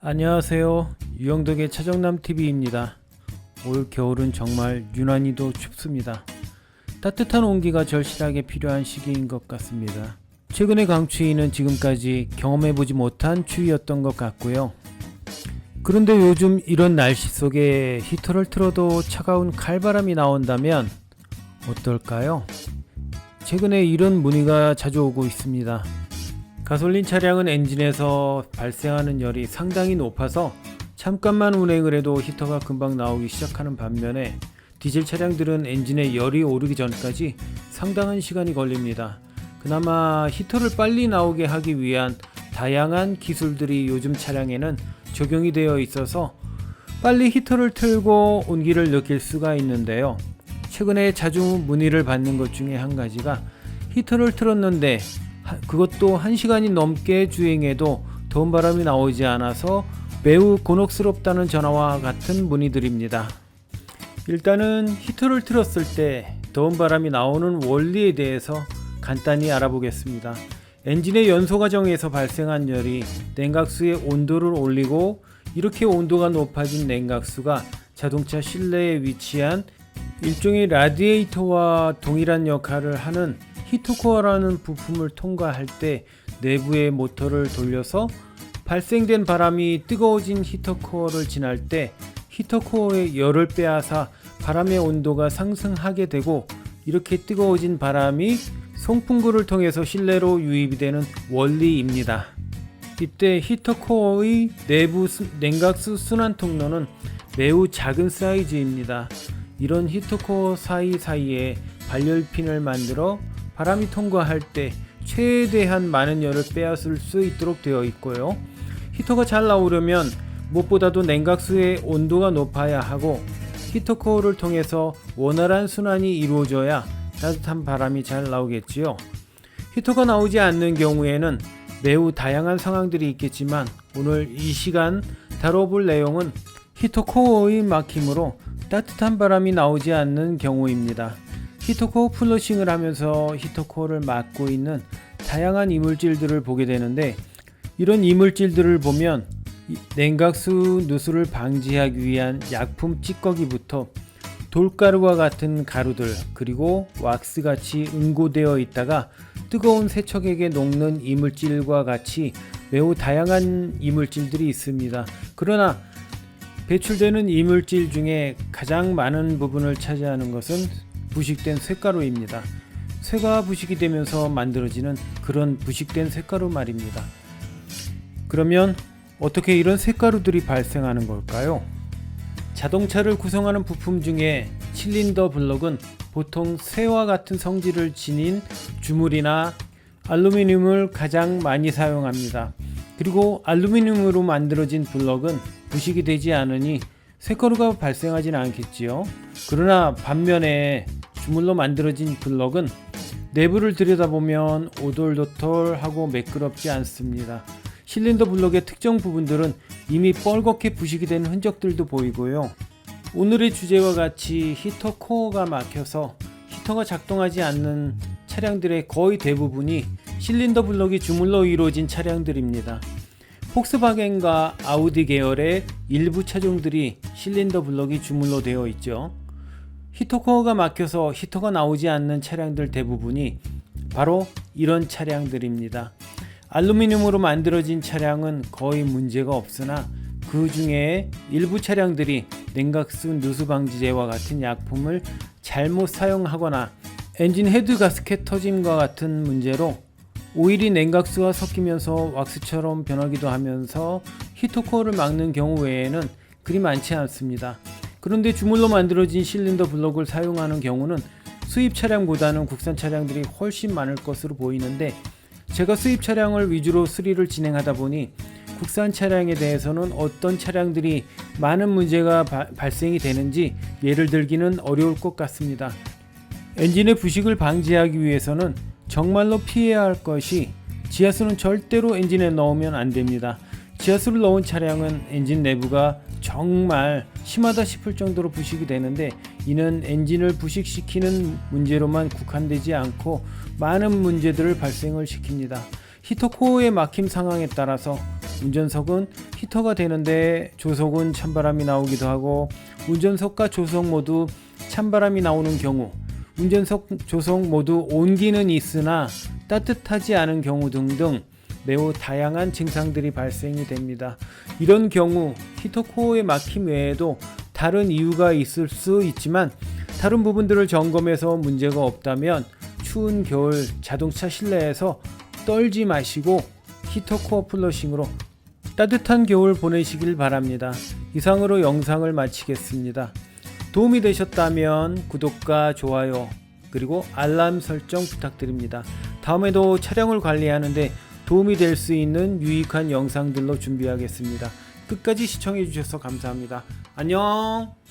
안녕하세요. 유영덕의 차정남TV입니다. 올 겨울은 정말 유난히도 춥습니다. 따뜻한 온기가 절실하게 필요한 시기인 것 같습니다. 최근의 강추위는 지금까지 경험해보지 못한 추위였던 것 같고요. 그런데 요즘 이런 날씨 속에 히터를 틀어도 차가운 칼바람이 나온다면 어떨까요? 최근에 이런 문의가 자주 오고 있습니다. 가솔린 차량은 엔진에서 발생하는 열이 상당히 높아서 잠깐만 운행을 해도 히터가 금방 나오기 시작하는 반면에 디젤 차량들은 엔진에 열이 오르기 전까지 상당한 시간이 걸립니다. 그나마 히터를 빨리 나오게 하기 위한 다양한 기술들이 요즘 차량에는 적용이 되어 있어서 빨리 히터를 틀고 온기를 느낄 수가 있는데요. 최근에 자주 문의를 받는 것 중에 한 가지가 히터를 틀었는데 그것도 1시간이 넘게 주행해도 더운 바람이 나오지 않아서 매우 곤혹스럽다는 전화와 같은 문의들입니다. 일단은 히터를 틀었을 때 더운 바람이 나오는 원리에 대해서 간단히 알아보겠습니다. 엔진의 연소 과정에서 발생한 열이 냉각수의 온도를 올리고 이렇게 온도가 높아진 냉각수가 자동차 실내에 위치한 일종의 라디에이터와 동일한 역할을 하는 히터코어라는 부품을 통과할 때 내부의 모터를 돌려서 발생된 바람이 뜨거워진 히터코어를 지날 때 히터코어의 열을 빼앗아 바람의 온도가 상승하게 되고 이렇게 뜨거워진 바람이 송풍구를 통해서 실내로 유입이 되는 원리입니다. 이때 히터코어의 내부 냉각수 순환 통로는 매우 작은 사이즈입니다. 이런 히터코어 사이사이에 발열핀을 만들어 바람이 통과할 때 최대한 많은 열을 빼앗을 수 있도록 되어 있고요. 히터가 잘 나오려면 무엇보다도 냉각수의 온도가 높아야 하고 히터코어를 통해서 원활한 순환이 이루어져야 따뜻한 바람이 잘 나오겠지요. 히터가 나오지 않는 경우에는 매우 다양한 상황들이 있겠지만 오늘 이 시간 다뤄볼 내용은 히터코어의 막힘으로 따뜻한 바람이 나오지 않는 경우입니다. 히터코어 플러싱을 하면서 히터코어를 막고 있는 다양한 이물질들을 보게 되는데 이런 이물질들을 보면 냉각수 누수를 방지하기 위한 약품 찌꺼기부터 돌가루와 같은 가루들 그리고 왁스같이 응고되어 있다가 뜨거운 세척액에 녹는 이물질과 같이 매우 다양한 이물질들이 있습니다. 그러나 배출되는 이물질 중에 가장 많은 부분을 차지하는 것은 부식된 쇳가루입니다. 쇠가 부식이 되면서 만들어지는 그런 부식된 쇳가루 말입니다. 그러면 어떻게 이런 쇳가루들이 발생하는 걸까요? 자동차를 구성하는 부품 중에 실린더 블럭은 보통 쇠와 같은 성질을 지닌 주물이나 알루미늄을 가장 많이 사용합니다. 그리고 알루미늄으로 만들어진 블럭은 부식이 되지 않으니 쇳가루가 발생하진 않겠지요. 그러나 반면에 주물로 만들어진 블럭은 내부를 들여다보면 오돌도돌하고 매끄럽지 않습니다. 실린더 블럭의 특정 부분들은 이미 뻘겋게 부식이 된 흔적들도 보이고요. 오늘의 주제와 같이 히터 코어가 막혀서 히터가 작동하지 않는 차량들의 거의 대부분이 실린더 블럭이 주물로 이루어진 차량들입니다. 폭스바겐과 아우디 계열의 일부 차종들이 실린더 블럭이 주물로 되어 있죠. 히터코어가 막혀서 히터가 나오지 않는 차량들 대부분이 바로 이런 차량들입니다. 알루미늄으로 만들어진 차량은 거의 문제가 없으나 그 중에 일부 차량들이 냉각수 누수 방지제와 같은 약품을 잘못 사용하거나 엔진 헤드 가스켓 터짐과 같은 문제로 오일이 냉각수와 섞이면서 왁스처럼 변하기도 하면서 히터코어를 막는 경우 외에는 그리 많지 않습니다. 그런데 주물로 만들어진 실린더 블럭을 사용하는 경우는 수입 차량보다는 국산 차량들이 훨씬 많을 것으로 보이는데 제가 수입 차량을 위주로 수리를 진행하다 보니 국산 차량에 대해서는 어떤 차량들이 많은 문제가 발생이 되는지 예를 들기는 어려울 것 같습니다. 엔진의 부식을 방지하기 위해서는 정말로 피해야 할 것이 지하수는 절대로 엔진에 넣으면 안 됩니다. 지하수를 넣은 차량은 엔진 내부가 정말 심하다 싶을 정도로 부식이 되는데 이는 엔진을 부식시키는 문제로만 국한되지 않고 많은 문제들을 발생을 시킵니다. 히터코어의 막힘 상황에 따라서 운전석은 히터가 되는데 조석은 찬바람이 나오기도 하고, 운전석과 조석 모두 찬바람이 나오는 경우, 운전석, 조석 모두 온기는 있으나 따뜻하지 않은 경우 등등 매우 다양한 증상들이 발생이 됩니다. 이런 경우 히터 코어의 막힘 외에도 다른 이유가 있을 수 있지만, 다른 부분들을 점검해서 문제가 없다면 추운 겨울 자동차 실내에서 떨지 마시고 히터 코어 플러싱으로 따뜻한 겨울 보내시길 바랍니다. 이상으로 영상을 마치겠습니다. 도움이 되셨다면 구독과 좋아요 그리고 알람 설정 부탁드립니다. 다음에도 차량을 관리하는데 도움이 될 수 있는 유익한 영상들로 준비하겠습니다. 끝까지 시청해 주셔서 감사합니다. 안녕.